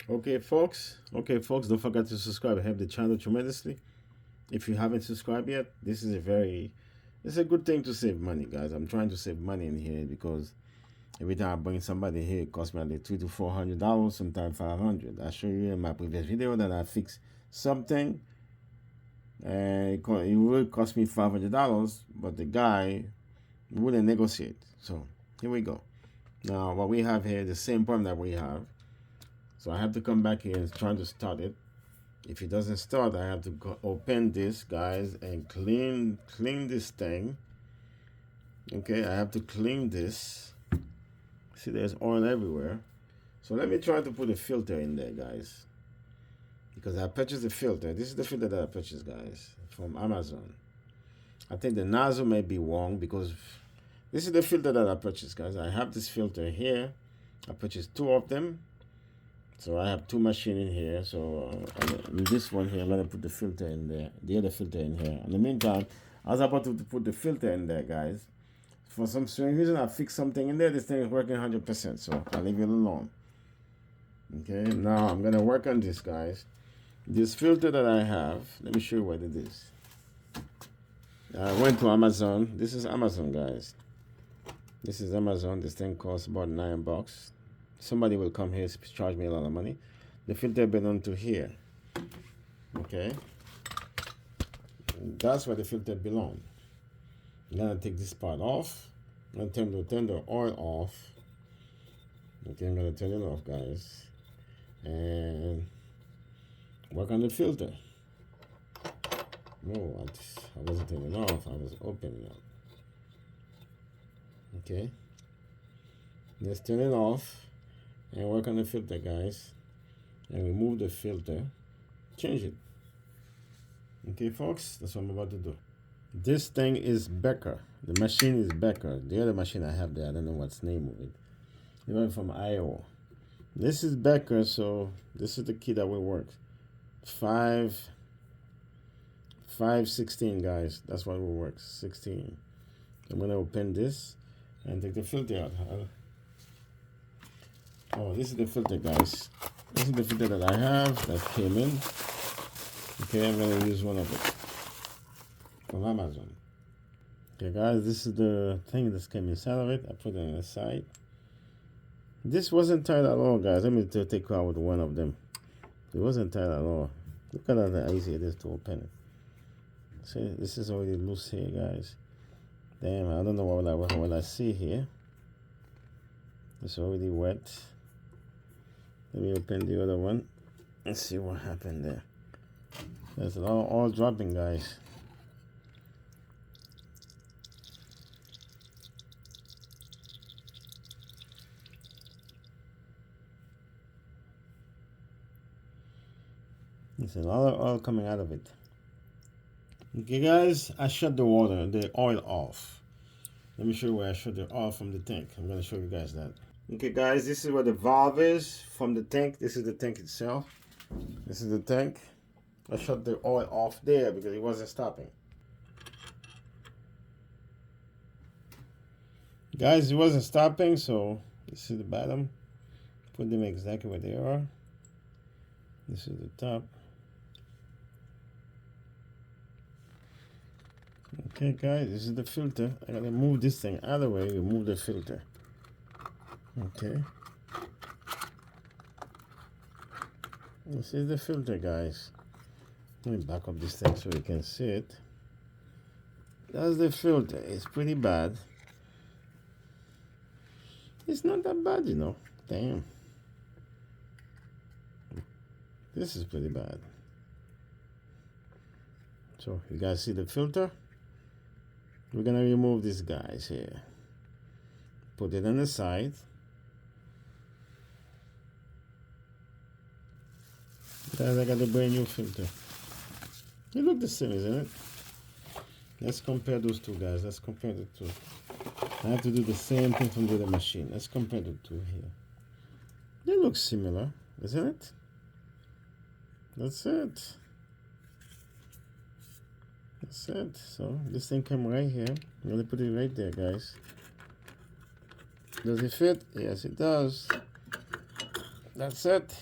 Okay, folks, don't forget to subscribe. Help the channel tremendously. If you haven't subscribed yet, it's a good thing to save money, guys. I'm trying to save money in here because every time I bring somebody here, it costs me like $300 to $400, sometimes 500. I show you in my previous video that I fixed something, and it would cost me $500, but the guy wouldn't negotiate. So here we go. Now what we have here, the same problem that we have. So I have to come back here and try to start it. If it doesn't start, I have to open this, guys, and clean this thing. Okay, I have to clean this. See, there's oil everywhere. So let me try to put a filter in there, guys, because I purchased a filter. This is the filter that I purchased, guys, from Amazon. I think the nozzle may be wrong because this is the filter that I purchased, guys. I have this filter here. I purchased two of them. So I have two machines in here. So in this one here, I'm gonna put the filter in there, the other filter in here. In the meantime, I was about to put the filter in there, guys. For some strange reason, I fixed something in there. This thing is working 100%, so I'll leave it alone. Okay, now I'm gonna work on this, guys. This filter that I have, let me show you what it is. I went to Amazon. This is Amazon, guys. This is Amazon. This thing costs about $9. Somebody will come here, charge me a lot of money. The filter belongs to here. Okay, that's where the filter belongs. I'm gonna take this part off. I'm gonna turn the oil off. Okay, I'm gonna turn it off, guys, and work on the filter. No, I wasn't turning it off. I was opening it. Okay, let's turn it off and work on the filter, guys, and remove the filter, change it. Okay, folks, that's what I'm about to do. This thing is Beckett. The machine is Beckett. The other machine I have there, I don't know what's the name of it. It went from Iowa. This is Beckett, so this is the key that will work. 516, guys. That's what will work. 16. I'm gonna open this and take the filter out. Oh, this is the filter, guys. This is the filter that I have that came in. Okay, I'm gonna use one of it from Amazon. Okay, guys, this is the thing that came inside of it. I put it on the side. This wasn't tight at all, guys. Let me take out with one of them. It wasn't tight at all. Look at how easy it is to open it. See, this is already loose here, guys. Damn, I don't know what I see here. It's already wet. Let me open the other one and see what happened there. There's a lot of oil dropping, guys. There's a lot of oil coming out of it. Okay, guys, I shut the oil off. Let me show you where I shut the oil from the tank. I'm going to show you guys that. Okay, guys, this is where the valve is from the tank. This is the tank itself. This is the tank. I shut the oil off there because it wasn't stopping. Guys, it wasn't stopping, so this is the bottom. Put them exactly where they are. This is the top. Okay, guys, this is the filter. I gotta move this thing out of the way, remove the filter. Okay. This is the filter, guys. Let me back up this thing so you can see it. That's the filter. It's pretty bad. It's not that bad, you know. Damn. This is pretty bad. So, you guys see the filter? We're gonna remove these guys here. Put it on the side. Guys, I got a brand new filter. They look the same, isn't it? Let's compare those two, guys. Let's compare the two. I have to do the same thing from the other machine. Let's compare the two here. They look similar, isn't it? That's it. That's it. So this thing came right here. I'm gonna put it right there, guys. Does it fit? Yes, it does. That's it.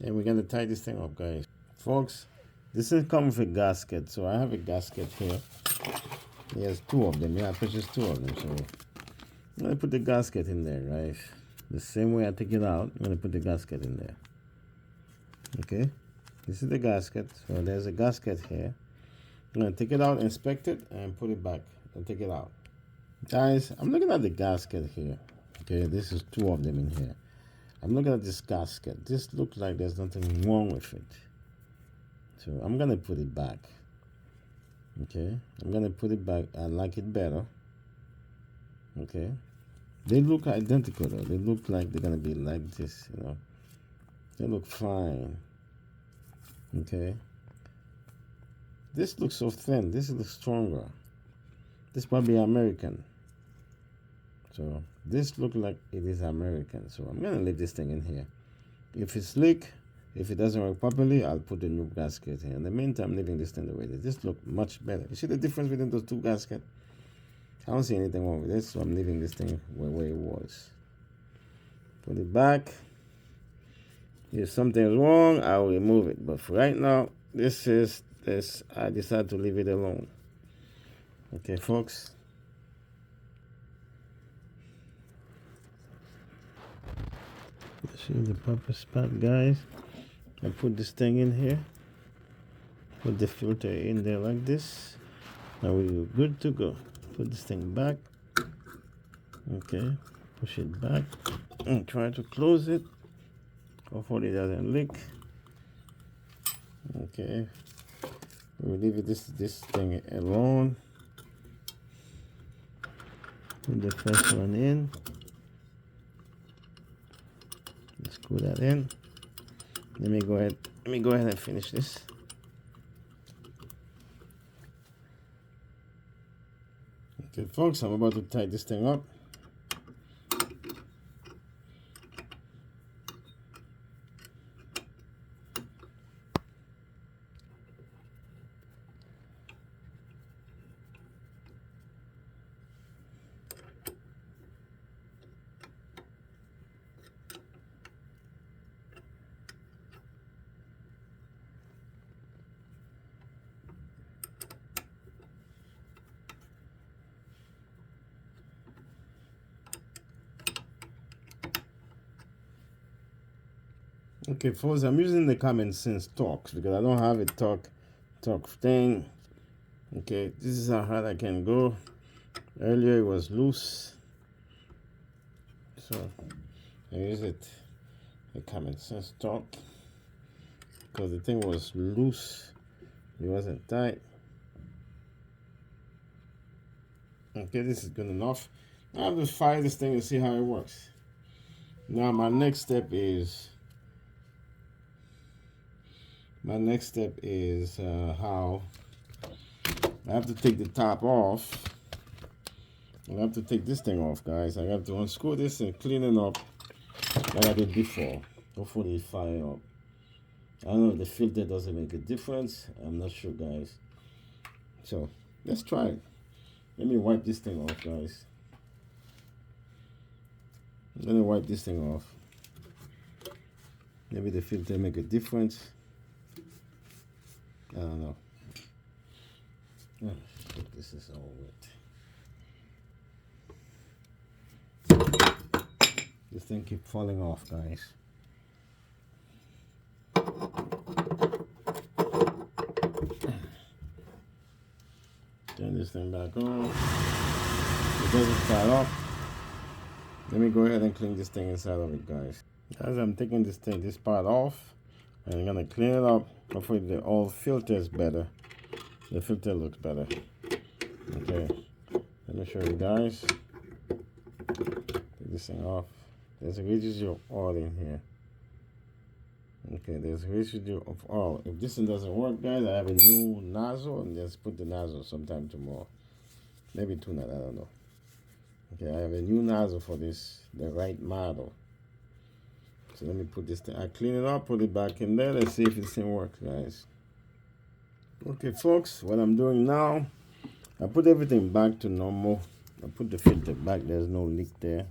And we're gonna tie this thing up, guys. Folks, this is coming with a gasket, so I have a gasket here. There's two of them. Yeah, I purchased two of them, so I'm gonna put the gasket in there, guys. The same way I take it out, I'm gonna put the gasket in there. Okay, this is the gasket. So there's a gasket here. I'm gonna take it out, inspect it, and put it back and take it out. Guys, I'm looking at the gasket here. Okay, this is two of them in here. I'm looking at this gasket. This looks like there's nothing wrong with it. So I'm gonna put it back. Okay, I'm gonna put it back. I like it better. Okay, they look identical though. They look like they're gonna be like this, you know. They look fine. Okay, this looks so thin. This looks stronger. This probably American. So this looks like it is American. So I'm gonna leave this thing in here. If it's leak, if it doesn't work properly, I'll put the new gasket here. In the meantime, I'm leaving this thing the way it is. This looks much better. You see the difference between those two gaskets? I don't see anything wrong with this, so I'm leaving this thing where it was. Put it back. If something's wrong, I'll remove it. But for right now, this. I decided to leave it alone. Okay, folks. See the proper spot, guys. I put this thing in here. Put the filter in there like this. Now we're good to go. Put this thing back. Okay, push it back and try to close it. Hopefully it doesn't leak. Okay, we'll leave this thing alone. Put the first one in. Screw that in. Let me go ahead and finish this. Okay, folks, I'm about to tie this thing up. Okay, folks, I'm using the common sense talks because I don't have a talk thing. Okay, this is how hard I can go. Earlier it was loose, so I use it a common sense talk because the thing was loose, it wasn't tight. Okay, this is good enough. Now I'll just fire this thing and see how it works. Now my next step is how I have to take the top off. I have to take this thing off, guys. I have to unscrew this and clean it up like I did before. Hopefully it fire up. I don't know if the filter doesn't make a difference. I'm not sure, guys. So let's try it. Let me wipe this thing off, guys. I'm gonna wipe this thing off. Maybe the filter make a difference. I don't know. Oh, shit, this is all wet. This thing keep falling off, guys. Turn this thing back on. It doesn't start off. Let me go ahead and clean this thing inside of it, guys. As I'm taking this part off, and I'm gonna clean it up. Hopefully the old filter is better. The filter looks better. Okay, let me show you guys. Take this thing off. There's a residue of oil in here. Okay, there's a residue of oil. If this one doesn't work, guys, I have a new nozzle, and just put the nozzle sometime tomorrow. Maybe tonight, I don't know. Okay, I have a new nozzle for this, the right model. So let me put this thing, I clean it up, put it back in there. Let's see if this thing works, guys. Okay, folks, what I'm doing now, I put everything back to normal. I put the filter back, there's no leak there.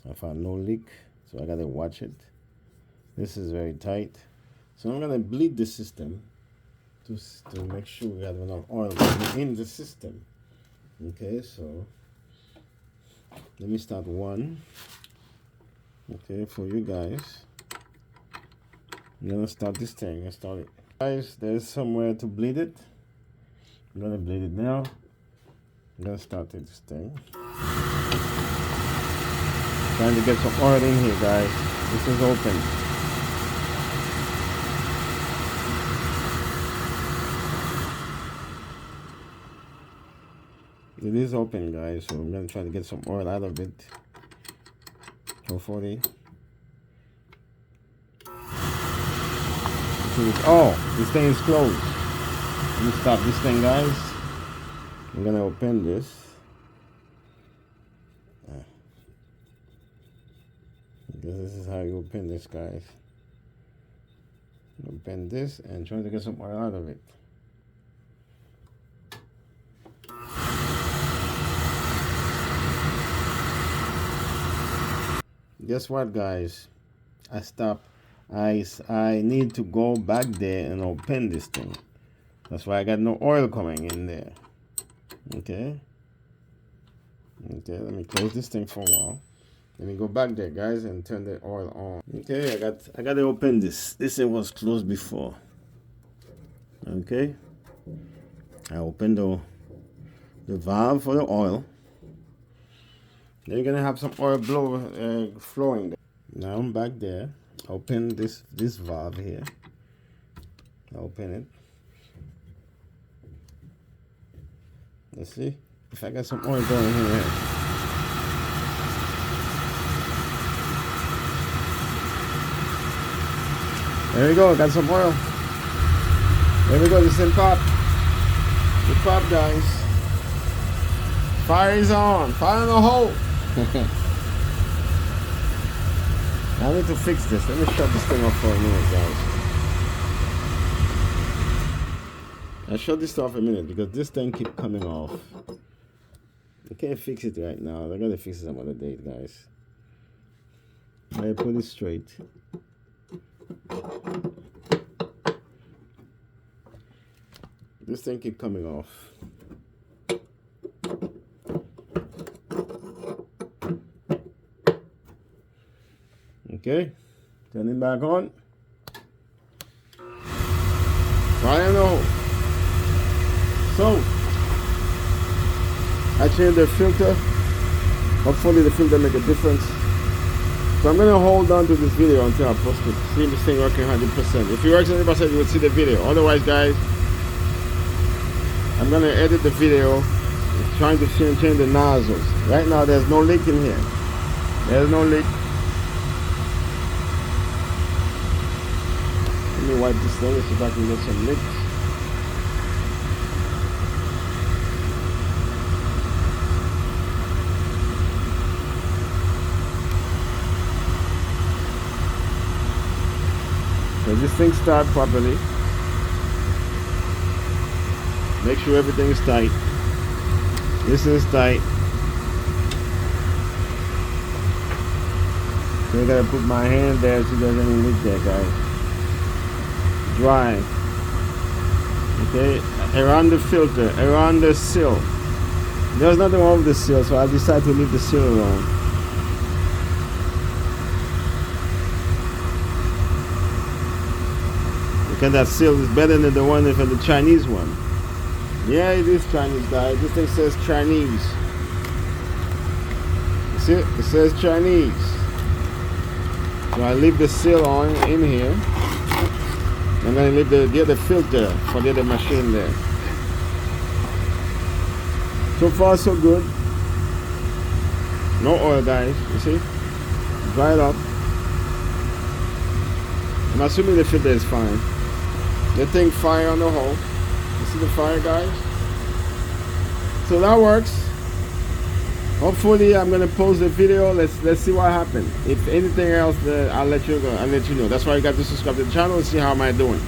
So I found no leak, so I gotta watch it. This is very tight. So I'm gonna bleed the system to make sure we have enough oil in the system. Okay, so let me start one. Okay, for you guys. I'm gonna start this thing. Let's start it. Guys, there's somewhere to bleed it. I'm gonna bleed it now. I'm gonna start this thing. Trying to get some oil in here, guys. This is open. It is open, guys, so I'm gonna try to get some oil out of it. Hopefully. Oh, this thing is closed. Let me stop this thing, guys. I'm gonna open this. This is how you open this, guys. Open this and try to get some oil out of it. Guess what, guys? I stopped. I need to go back there and open this thing. That's why I got no oil coming in there. Okay. Okay, let me close this thing for a while. Let me go back there, guys, and turn the oil on. Okay, I got to open this. This thing was closed before. Okay. I opened the valve for the oil. Then you're gonna have some oil flowing there. Now I'm back there. Open this valve here. Open it. Let's see if I got some oil going here. There we go. Got some oil. There we go. This thing pop. It pop, guys. Fire is on. Fire in the hole. I need to fix this. Let me shut this thing off for a minute, guys. I shut this off a minute because this thing keep coming off. I can't fix it right now. I gotta fix it some other day, guys. I put it straight. This thing keep coming off. Okay, turn it back on. Fire in the hole. So, I changed the filter. Hopefully the filter make a difference. So I'm gonna hold on to this video until I post it. See this thing working 100%. If it works 100%, you will see the video. Otherwise, guys, I'm gonna edit the video. Trying to change the nozzles. Right now, there's no leak in here. There's no leak. Let me wipe this thing, see if I can get some licks. So this thing starts properly. Make sure everything is tight. This is tight. So I gotta put my hand there so there's any leak there, guys. Dry. Okay, around the filter, around the seal. There's nothing wrong with the seal, so I decided to leave the seal alone. Because that seal is better than the one from the Chinese one. Yeah, it is Chinese, guys. This thing says Chinese. You see it? It says Chinese. So I leave the seal on in here. I'm going to leave the other filter for the other machine there. So far, so good. No oil, guys. You see? Dry it up. I'm assuming the filter is fine. The thing fire on the hole. You see the fire, guys? So that works. Hopefully, I'm gonna post the video. Let's see what happens. If anything else, I'll let you know. That's why you got to subscribe to the channel and see how am I doing.